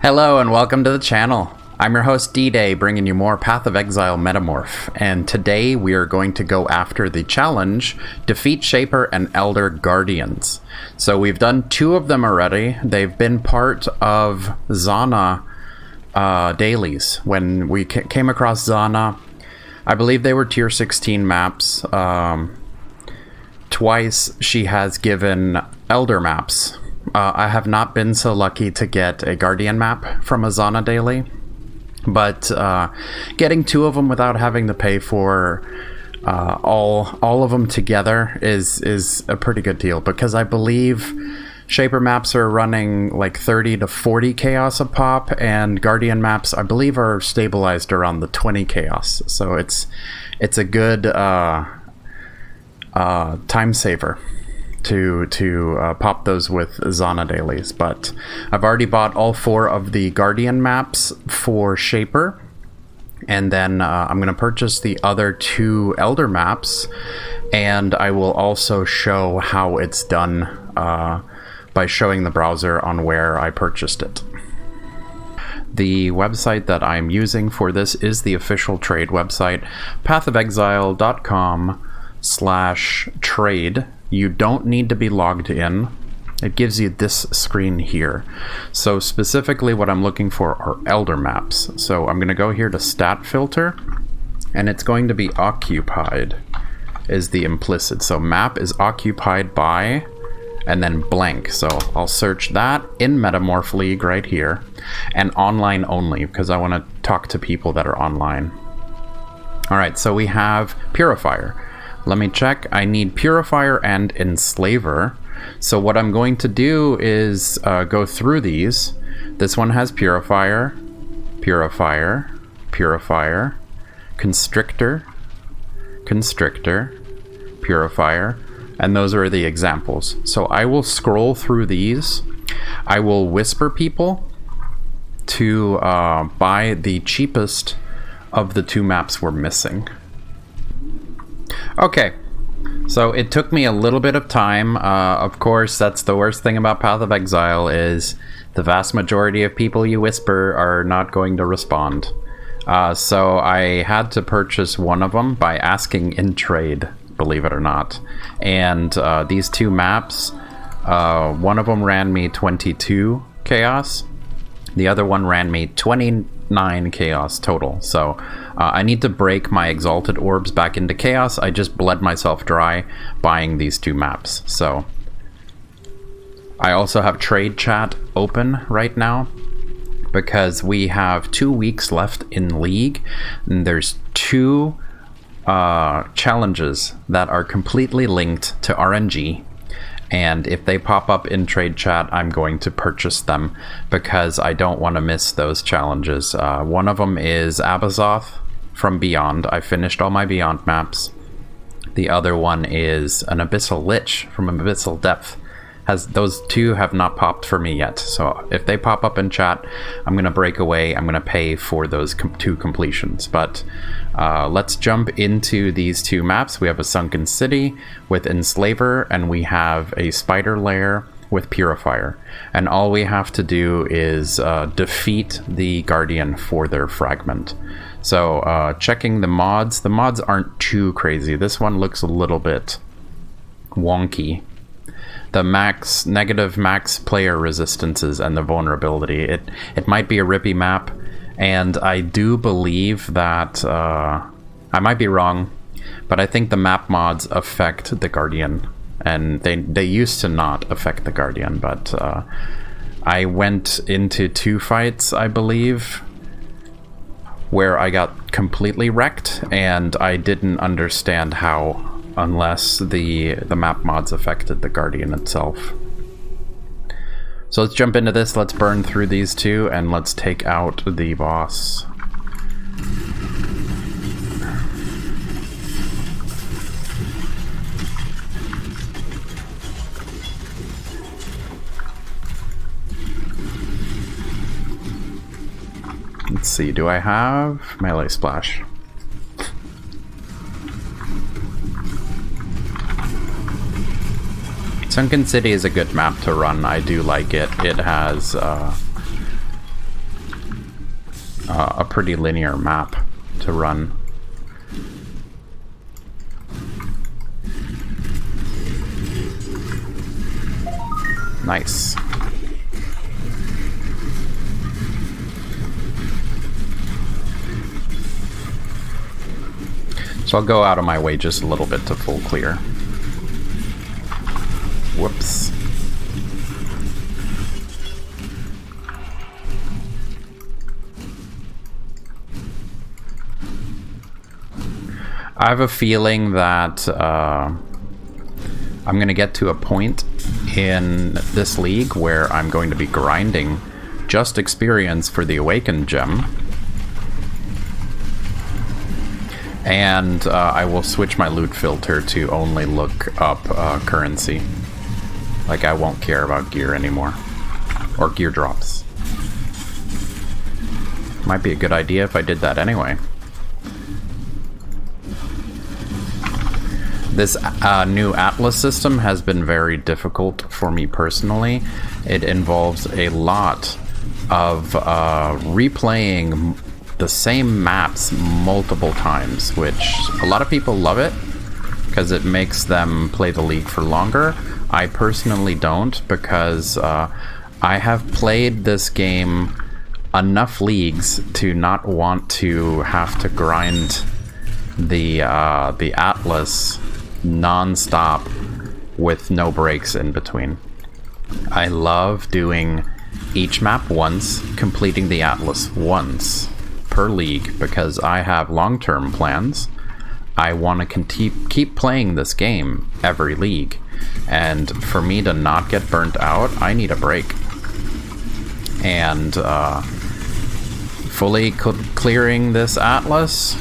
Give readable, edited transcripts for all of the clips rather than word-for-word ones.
Hello and welcome to the channel. I'm your host D-Day, bringing you more Path of Exile Metamorph, and today we are going to go after the challenge, Defeat Shaper and Elder Guardians. So we've done 2 of them already. They've been part of Zana dailies. When we came across Zana, I believe they were tier 16 maps. Twice she has given Elder maps. I have not been so lucky to get a Guardian map from a Zana daily, but getting 2 of them without having to pay for all of them together is a pretty good deal, because I believe Shaper maps are running like 30 to 40 chaos a pop, and Guardian maps I believe are stabilized around the 20 chaos, so it's a good time saver to pop those with Zana dailies. But I've already bought all 4 of the Guardian maps for Shaper, and then I'm going to purchase the other 2 Elder maps, and I will also show how it's done by showing the browser on where I purchased it. The website that I'm using for this is the official trade website, pathofexile.com/trade. You don't need to be logged in. It gives you this screen here. So specifically what I'm looking for are Elder maps. So I'm going to go here to stat filter, and it's going to be occupied is the implicit. So map is occupied by, and then blank. So I'll search that in Metamorph League right here, and online only, because I want to talk to people that are online. All right, so we have Purifier. Let me check. I need Purifier and Enslaver. So what I'm going to do is go through these. This one has Purifier, Purifier, Purifier, Constrictor, Constrictor, Purifier, and those are the examples. So I will scroll through these. I will whisper people to buy the cheapest of the 2 maps we're missing. Okay, so it took me a little bit of time. Of course, that's the worst thing about Path of Exile, is the vast majority of people you whisper are not going to respond. So I had to purchase one of them by asking in trade, believe it or not. And these 2 maps, one of them ran me 22 chaos. The other one ran me 29 chaos total. So I need to break my exalted orbs back into chaos. I just bled myself dry buying these 2 maps. So I also have trade chat open right now, because we have 2 weeks left in League, and there's 2 challenges that are completely linked to RNG. And if they pop up in trade chat, I'm going to purchase them, because I don't want to miss those challenges. One of them is Abazoth from Beyond. I finished all my Beyond maps. The other one is an Abyssal Lich from Abyssal Depth. Those 2 have not popped for me yet. So if they pop up in chat, I'm going to break away. I'm going to pay for those 2 completions. But let's jump into these 2 maps. We have a Sunken City with Enslaver, and we have a Spider Lair with Purifier. And all we have to do is defeat the Guardian for their fragment. So checking the mods aren't too crazy. This one looks a little bit wonky. The negative max player resistances and the vulnerability. It might be a rippy map, and I do believe that, I might be wrong, but I think the map mods affect the Guardian, and they used to not affect the Guardian, but I went into 2 fights, I believe, where I got completely wrecked, and I didn't understand how, unless the map mods affected the Guardian itself. So let's jump into this. Let's burn through these 2, and let's take out the boss. Let's see, do I have melee splash? Sunken City is a good map to run. I do like it. It has a pretty linear map to run. Nice. So I'll go out of my way just a little bit to full clear. Whoops. I have a feeling that I'm going to get to a point in this league where I'm going to be grinding just experience for the Awakened Gem. And I will switch my loot filter to only look up currency. Like, I won't care about gear anymore. Or gear drops. Might be a good idea if I did that anyway. This new Atlas system has been very difficult for me personally. It involves a lot of replaying the same maps multiple times, which a lot of people love it because it makes them play the league for longer. I personally don't, because I have played this game enough leagues to not want to have to grind the Atlas non-stop with no breaks in between. I love doing each map once, completing the Atlas once per league, because I have long-term plans. I want to keep playing this game every league, and for me to not get burnt out, I need a break. And fully clearing this Atlas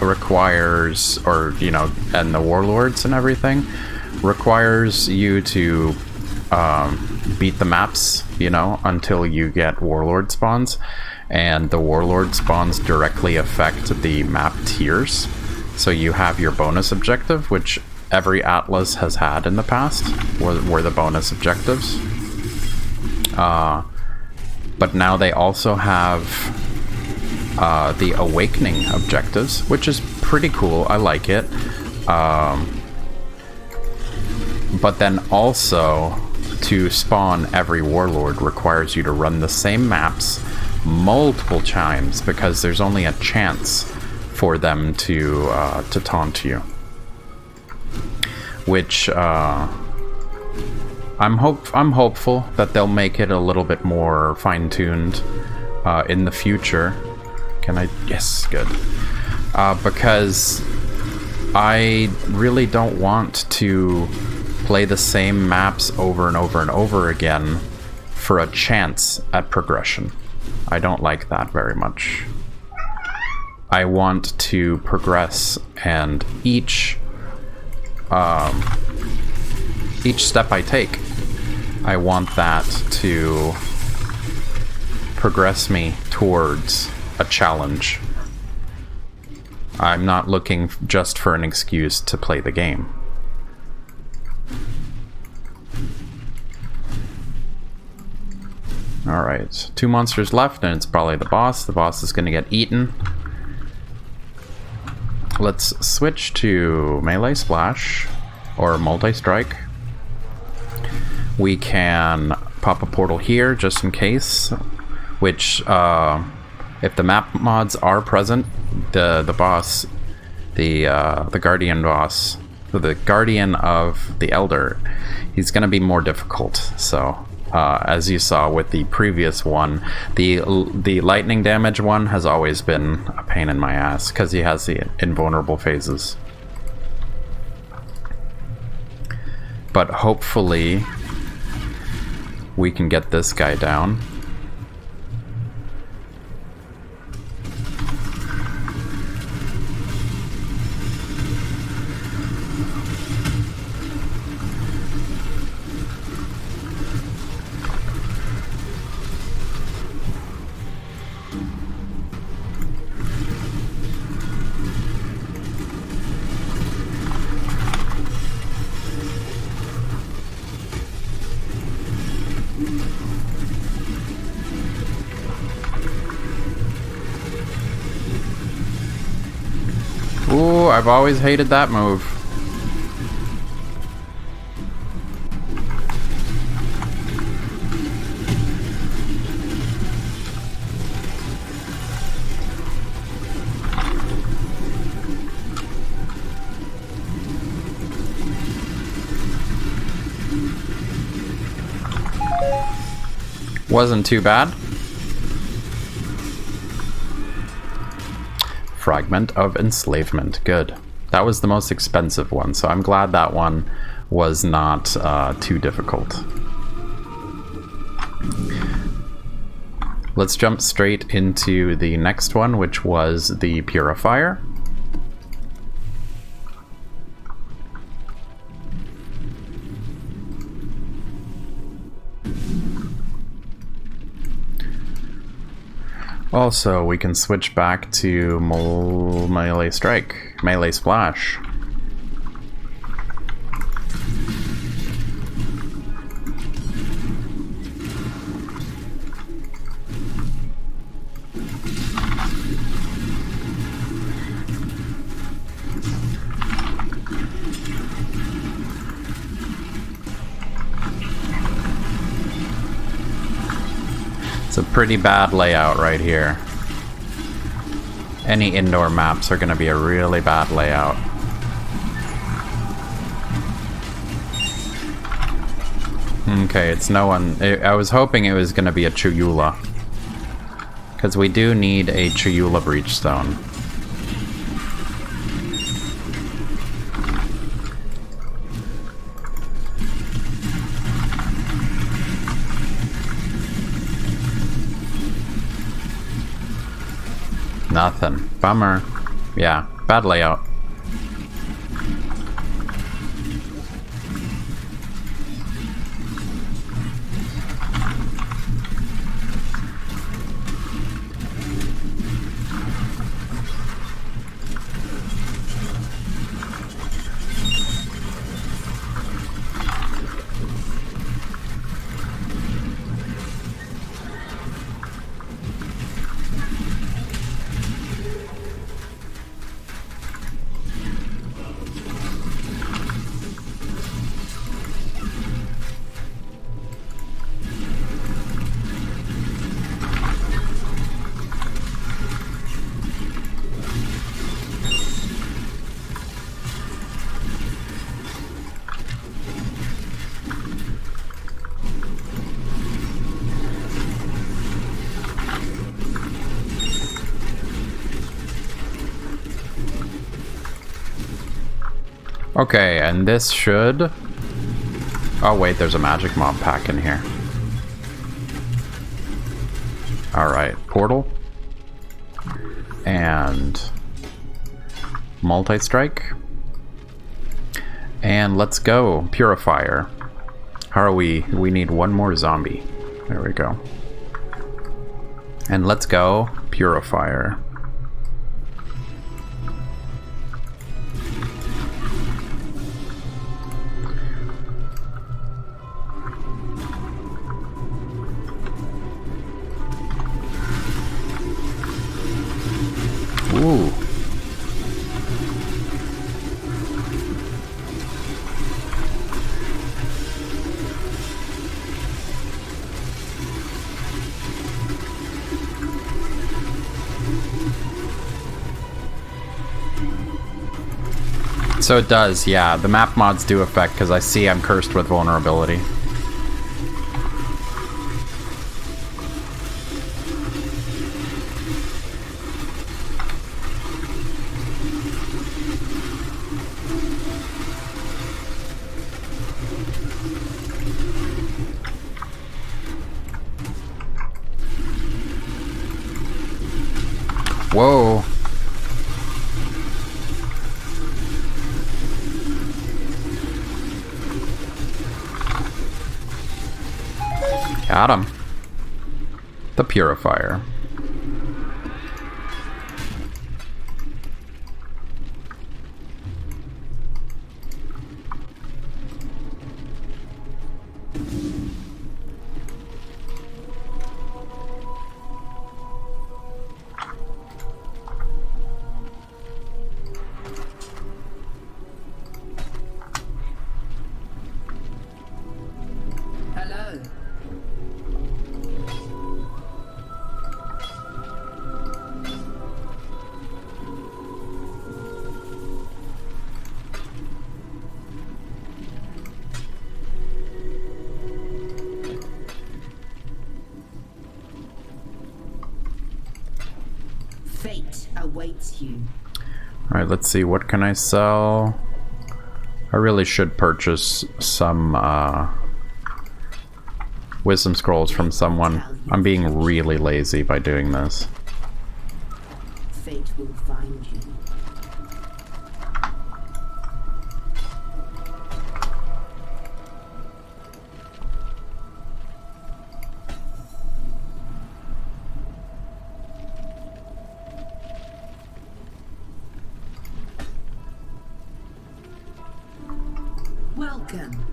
requires, or you know, and the warlords and everything requires you to beat the maps, you know, until you get warlord spawns. And the warlord spawns directly affect the map tiers. So you have your bonus objective, which every Atlas has had in the past, were the bonus objectives. But now they also have the awakening objectives, which is pretty cool. I like it. But then also, to spawn every warlord requires you to run the same maps multiple times, because there's only a chance for them to taunt you. Which I'm hopeful that they'll make it a little bit more fine-tuned in the future. Can I? Yes, good. Because I really don't want to play the same maps over and over and over again for a chance at progression. I don't like that very much. I want to progress, and each step I take, I want that to progress me towards a challenge. I'm not looking just for an excuse to play the game. Alright, 2 monsters left, and it's probably the boss. The boss is going to get eaten. Let's switch to melee splash, or multi-strike. We can pop a portal here, just in case, which, if the map mods are present, the boss, the guardian boss, the guardian of the elder, he's going to be more difficult, so... as you saw with the previous one, the lightning damage one has always been a pain in my ass, because he has the invulnerable phases. But hopefully we can get this guy down. I've always hated that move. Wasn't too bad. Fragment of Enslavement. Good. That was the most expensive one, so I'm glad that one was not too difficult. Let's jump straight into the next one, which was the Purifier. Also, we can switch back to Melee Strike, Melee Splash. It's a pretty bad layout right here. Any indoor maps are going to be a really bad layout. Okay, it's no one. I was hoping it was going to be a Chuyula, because we do need a Chuyula Breachstone. Nothing. Bummer. Yeah, bad layout. Okay, and this should... Oh wait, there's a magic mob pack in here. Alright, portal. And... multi-strike. And let's go, Purifier. How are we? We need one more zombie. There we go. And let's go, Purifier. Ooh. So it does, yeah. The map mods do affect, because I see I'm cursed with vulnerability. Whoa. Got him. The Purifier. awaits you. Alright, let's see. What can I sell? I really should purchase some wisdom scrolls from someone. I'm being really lazy by doing this. Fate will find you. Welcome.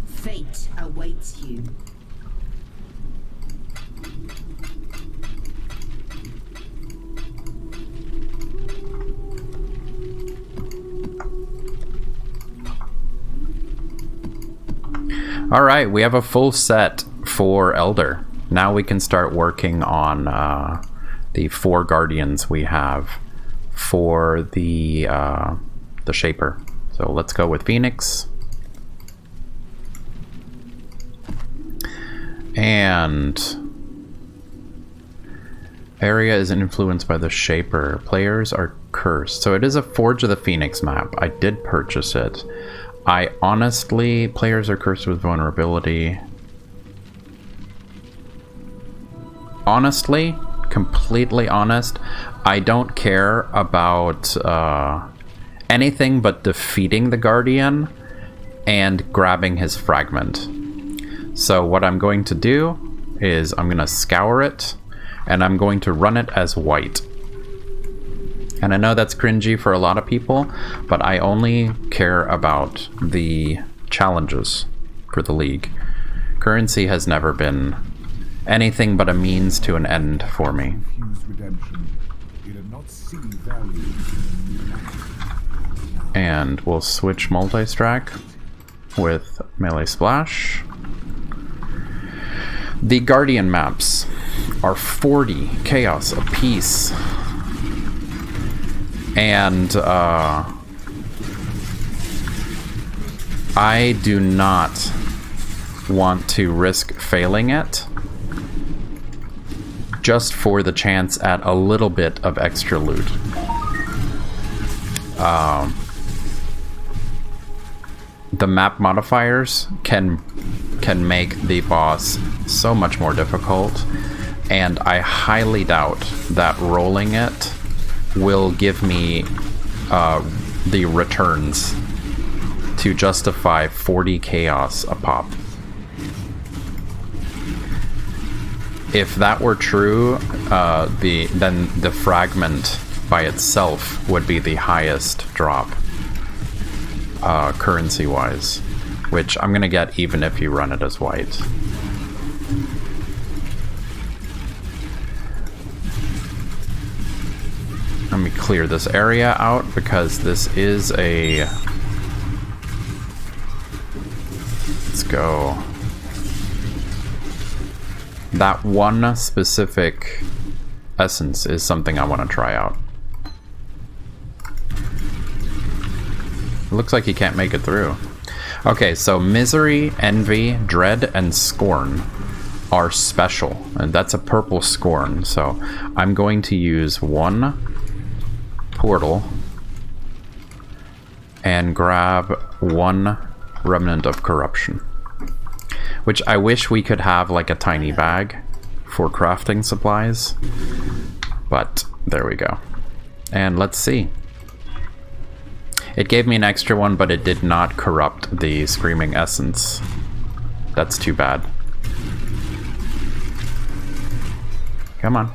Fate awaits you. Alright, we have a full set for Elder. Now we can start working on the 4 guardians we have for the Shaper. So let's go with Phoenix. And area is influenced by the Shaper. Players are cursed. So it is a Forge of the Phoenix map. I did purchase it. I honestly, players are cursed with vulnerability. Honestly, completely honest, I don't care about anything but defeating the Guardian and grabbing his fragment. So what I'm going to do is I'm going to scour it and I'm going to run it as white. And I know that's cringy for a lot of people, but I only care about the challenges for the League. Currency has never been anything but a means to an end for me. And we'll switch multi-strack with melee splash. The Guardian maps are 40 chaos apiece. And I do not want to risk failing it just for the chance at a little bit of extra loot. The map modifiers can make the boss so much more difficult, and I highly doubt that rolling it will give me the returns to justify 40 chaos a pop. If that were true, then the fragment by itself would be the highest drop currency-wise, which I'm gonna get even if you run it as white. Let me clear this area out because this is a... Let's go. That one specific essence is something I want to try out. It looks like he can't make it through. Okay, so Misery, Envy, Dread, and Scorn are special. And that's a purple Scorn. So I'm going to use one portal and grab one Remnant of Corruption, which I wish we could have like a tiny bag for crafting supplies, but there we go. And let's see. It gave me an extra one, but it did not corrupt the Screaming Essence. That's too bad. Come on.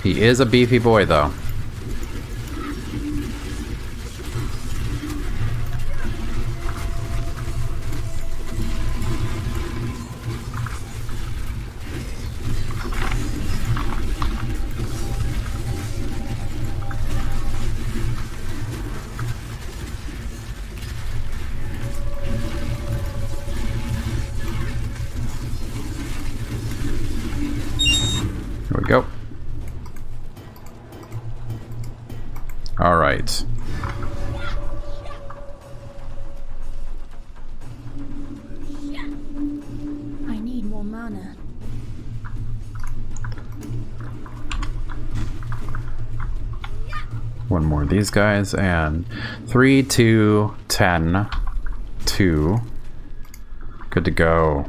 He is a beefy boy, though. Go. Alright. I need more mana. One more of these guys, and 3, 2, 10, 2. Good to go.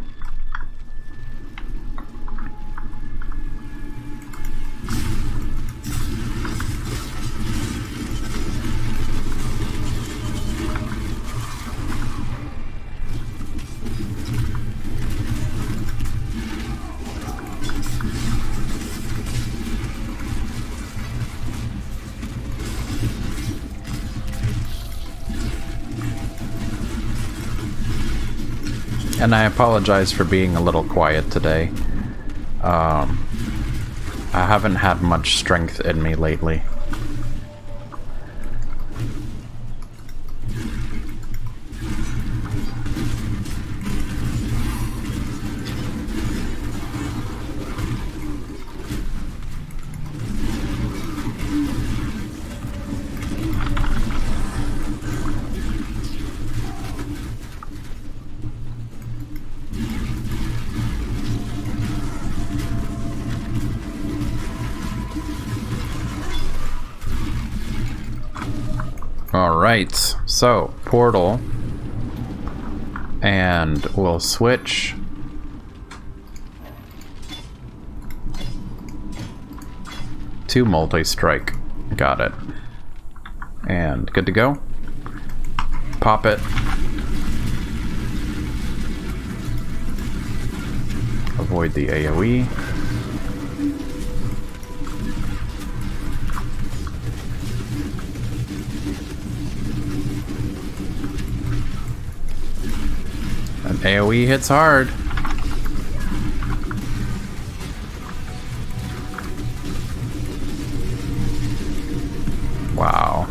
And I apologize for being a little quiet today. I haven't had much strength in me lately. Alright, so portal, and we'll switch to multi-strike. Got it. And good to go. Pop it. Avoid the AoE. And AoE hits hard. Wow.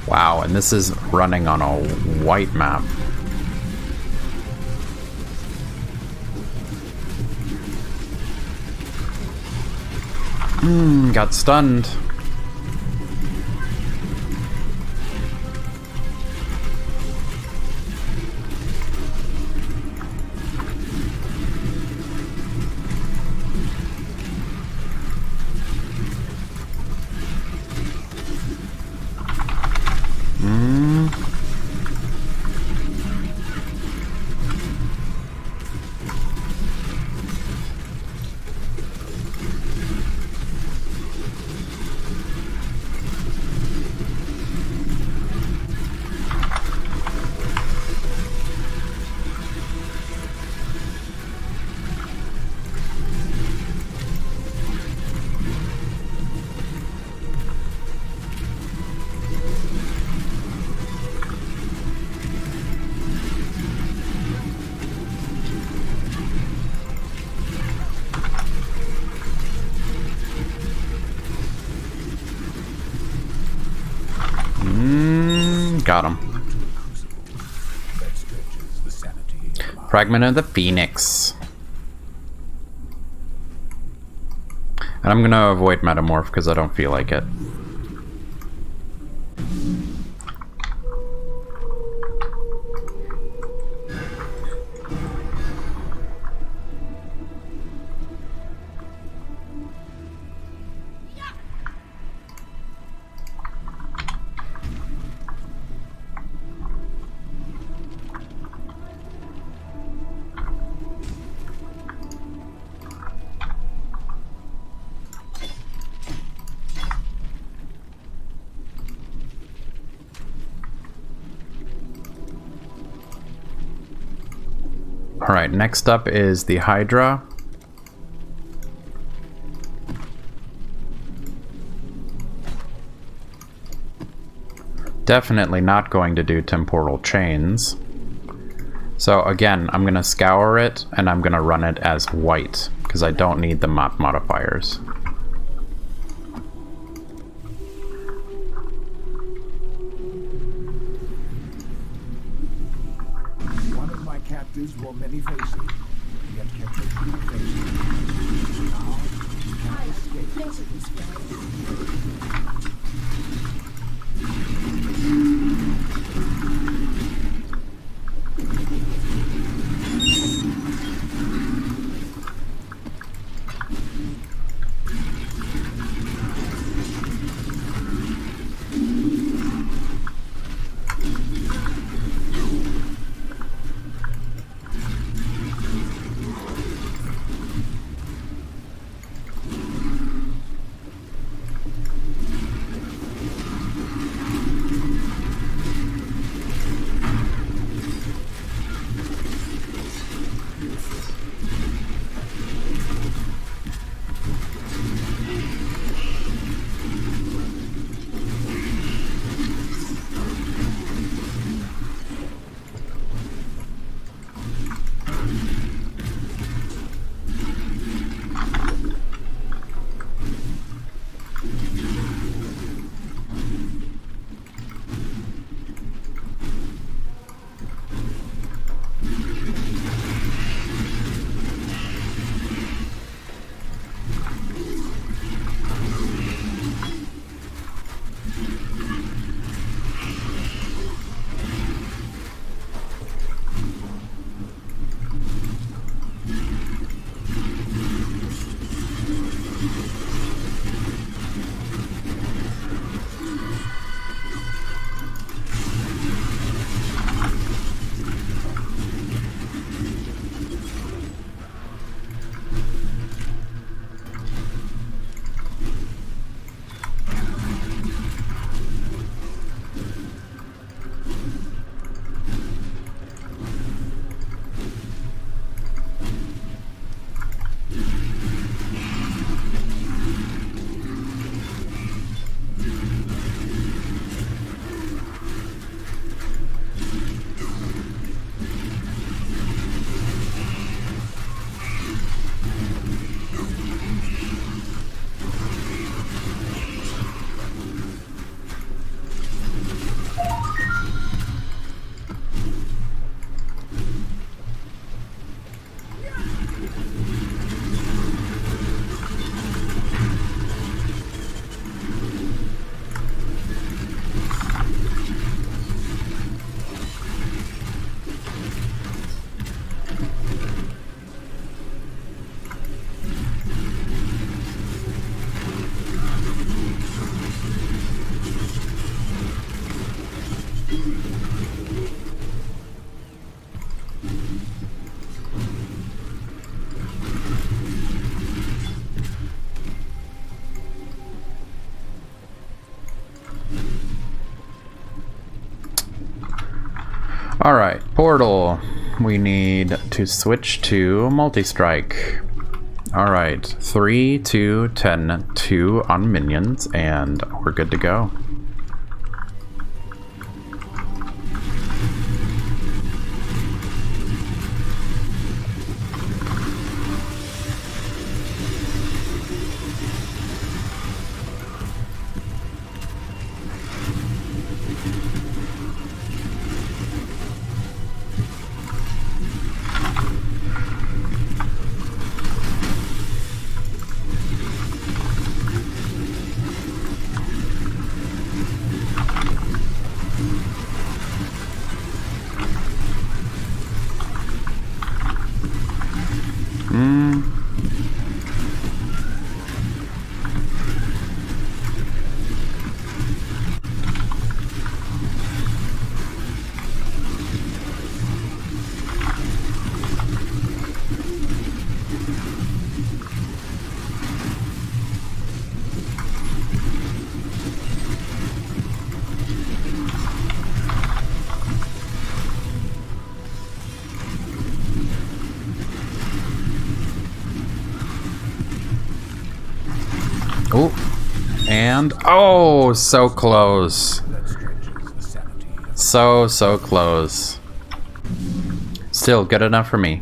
Wow, and this is running on a white map. Got stunned. Got him. Fragment of the Phoenix. And I'm gonna avoid Metamorph because I don't feel like it. Alright, next up is the Hydra. Definitely not going to do temporal chains. So again, I'm going to scour it and I'm going to run it as white because I don't need the map modifiers. One of my captives wore many faces, yet kept a true face. Now, he can't escape. Alright, portal. We need to switch to multi-strike. Alright, 3, 2, 10, 2 on minions, and we're good to go. Oh, and oh, so close. So close. Still good enough for me.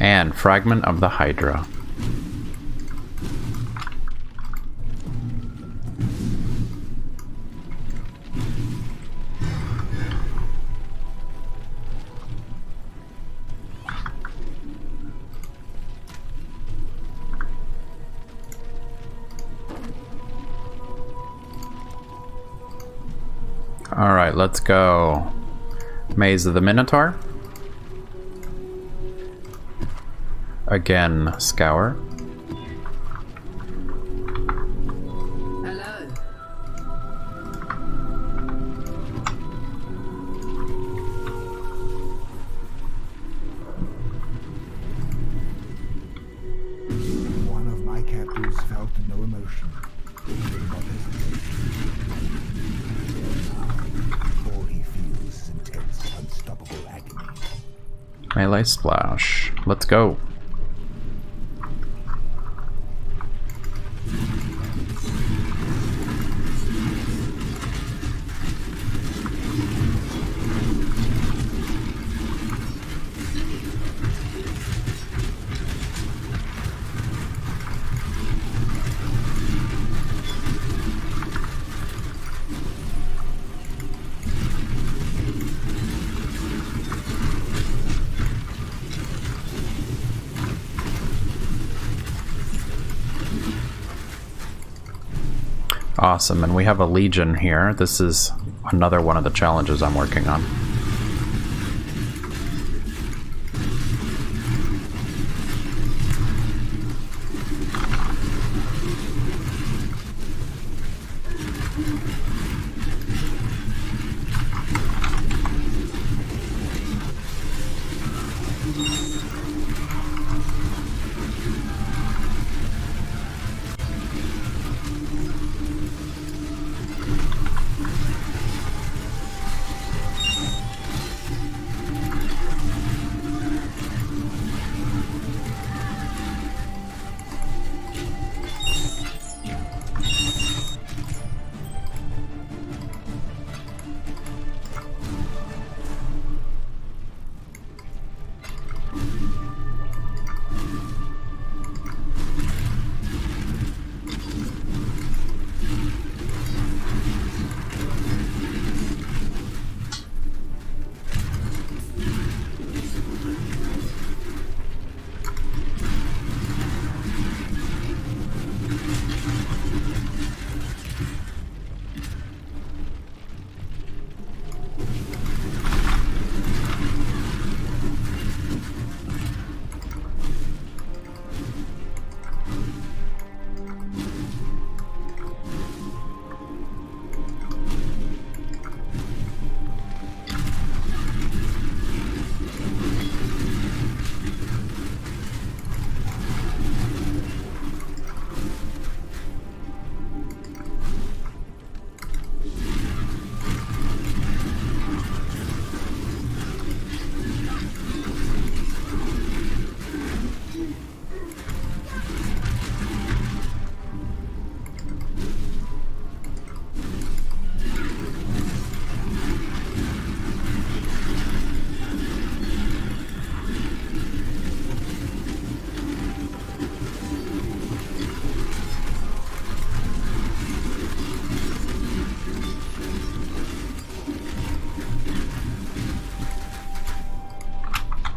And Fragment of the Hydra. Alright, let's go. Maze of the Minotaur. Again, Scour. Hello. One of my captives felt no emotion. He did not hesitate. All he feels is intense, unstoppable agony. Melee Splash. Let's go. Awesome, and we have a Legion here. This is another one of the challenges I'm working on.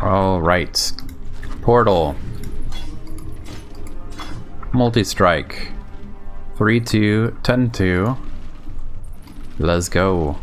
All right. Portal. Multi-strike. 3-2, 10-2. Let's go.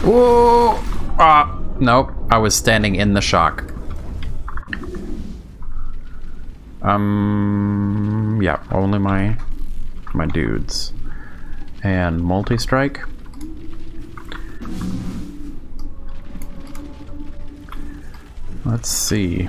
Whoa! Ah, nope. I was standing in the shock. Yeah, only my dudes. And multi-strike. Let's see.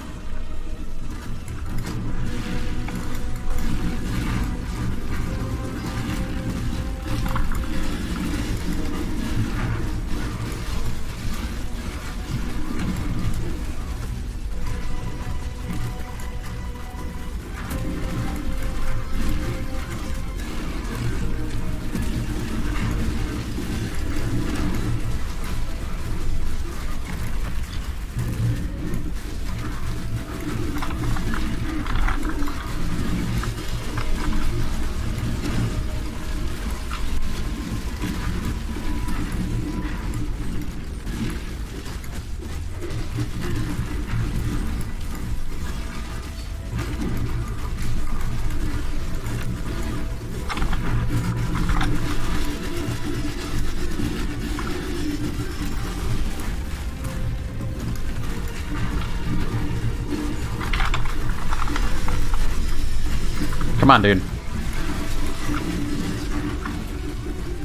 Come on, dude.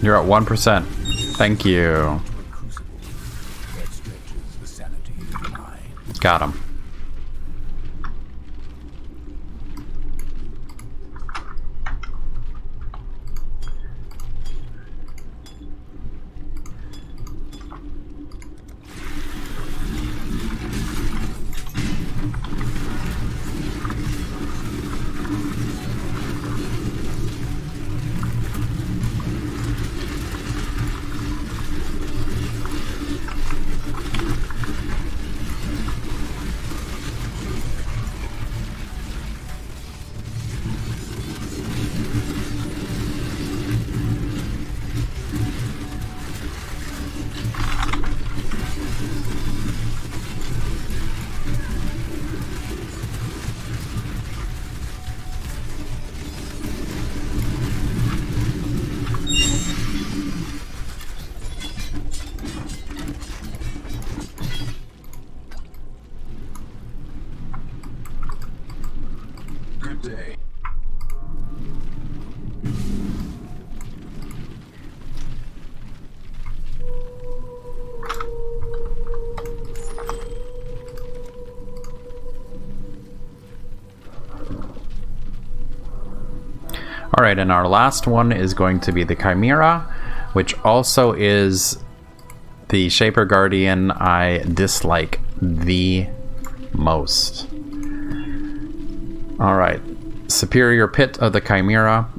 You're at 1%. Thank you. Got him. Alright, and our last one is going to be the Chimera, which also is the Shaper Guardian I dislike the most. Alright, Superior Pit of the Chimera.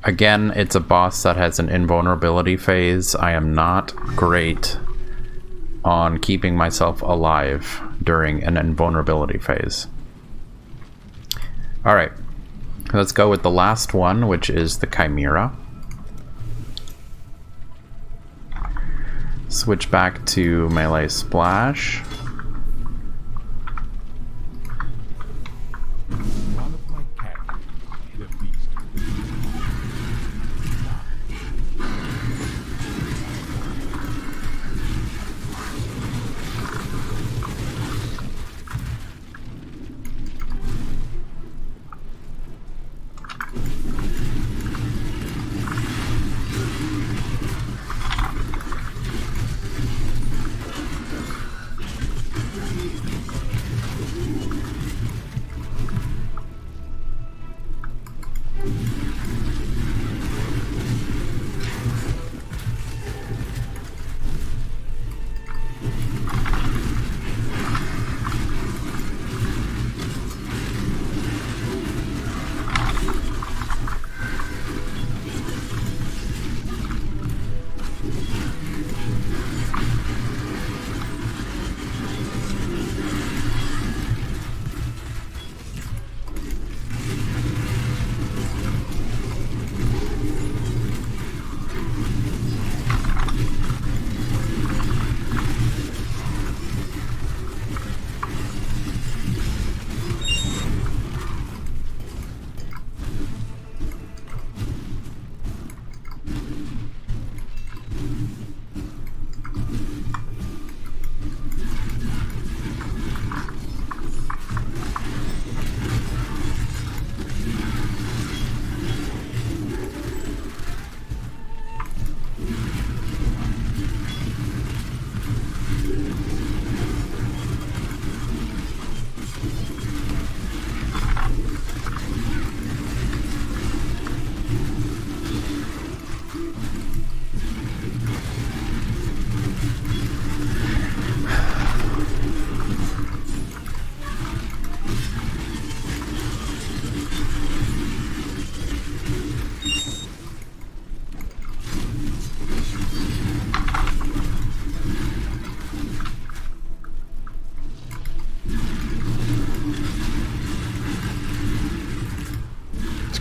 Again, it's a boss that has an invulnerability phase. I am not great on keeping myself alive during an invulnerability phase. Alright. Let's go with the last one, which is the Chimera. Switch back to melee splash.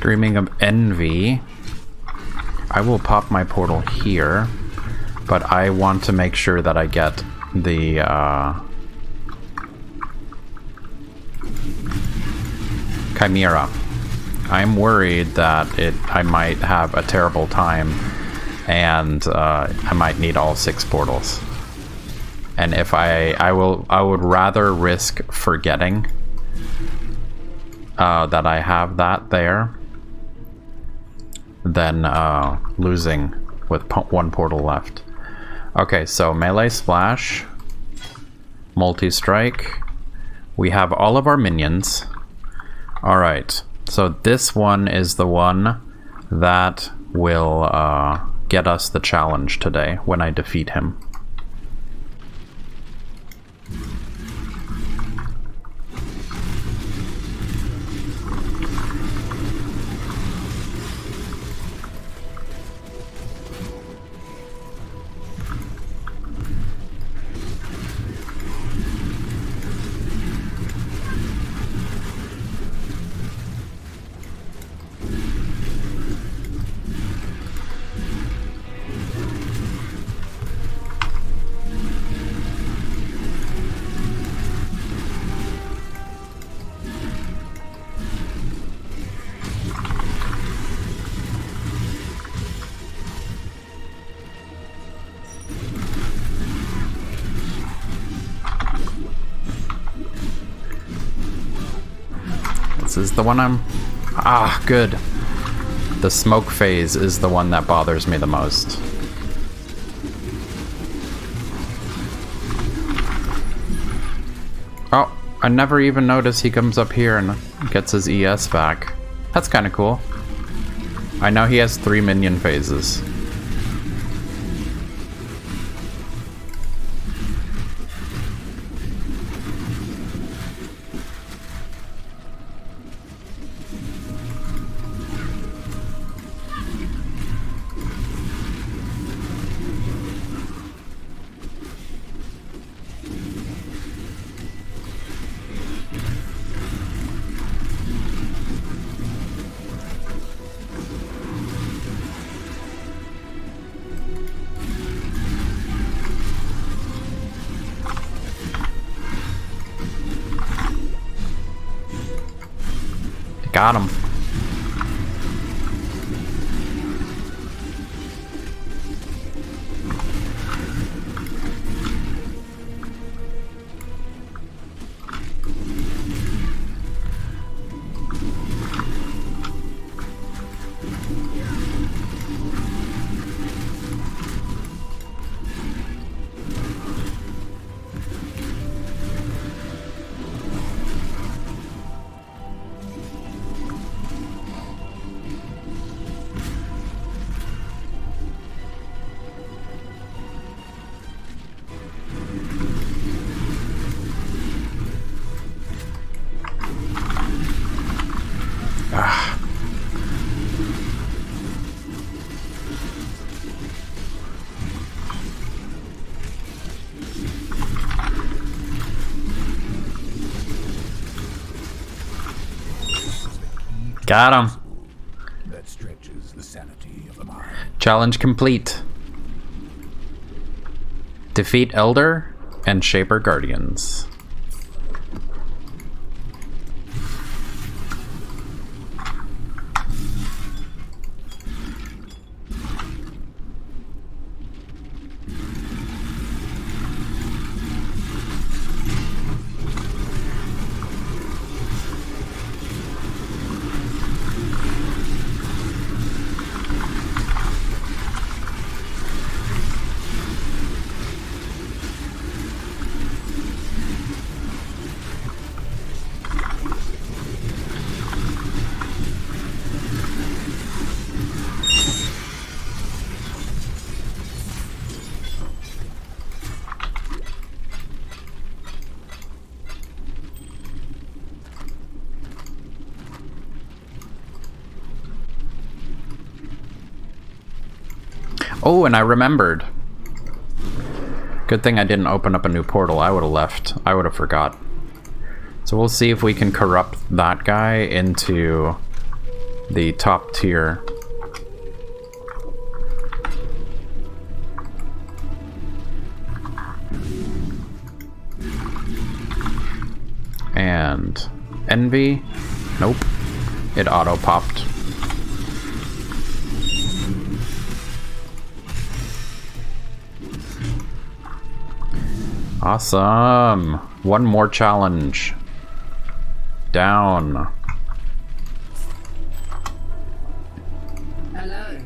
Screaming of Envy. I will pop my portal here, but I want to make sure that I get the Chimera. I'm worried that I might have a terrible time, and I might need all 6 portals. And if I would rather risk forgetting that I have that there than losing with 1 portal left. Okay, so melee splash, multi-strike. We have all of our minions. Alright, so this one is the one that will get us the challenge today when I defeat him. This is the one I'm... Ah, good. The smoke phase is the one that bothers me the most. Oh, I never even noticed he comes up here and gets his ES back. That's kind of cool. I know he has 3 minion phases. Got him. Got him. That stretches the sanity of the mind. Challenge complete. Defeat Elder and Shaper Guardians. Oh, and I remembered. Good thing I didn't open up a new portal. I would have left. I would have forgot. So we'll see if we can corrupt that guy into the top tier. And Envy, nope, it auto popped. Awesome. One more challenge. Down. Hello.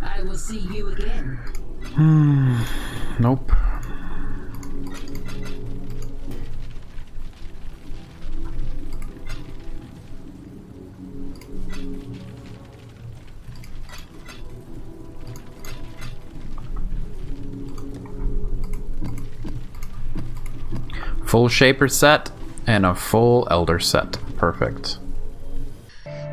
I will see you again. Nope. Full Shaper set and a full Elder set. Perfect.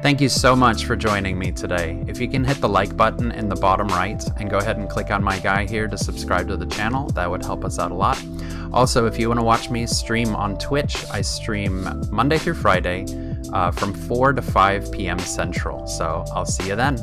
Thank you so much for joining me today. If you can hit the like button in the bottom right and go ahead and click on my guy here to subscribe to the channel, that would help us out a lot. Also, if you want to watch me stream on Twitch, I stream Monday through Friday from 4 to 5 p.m. Central. So I'll see you then.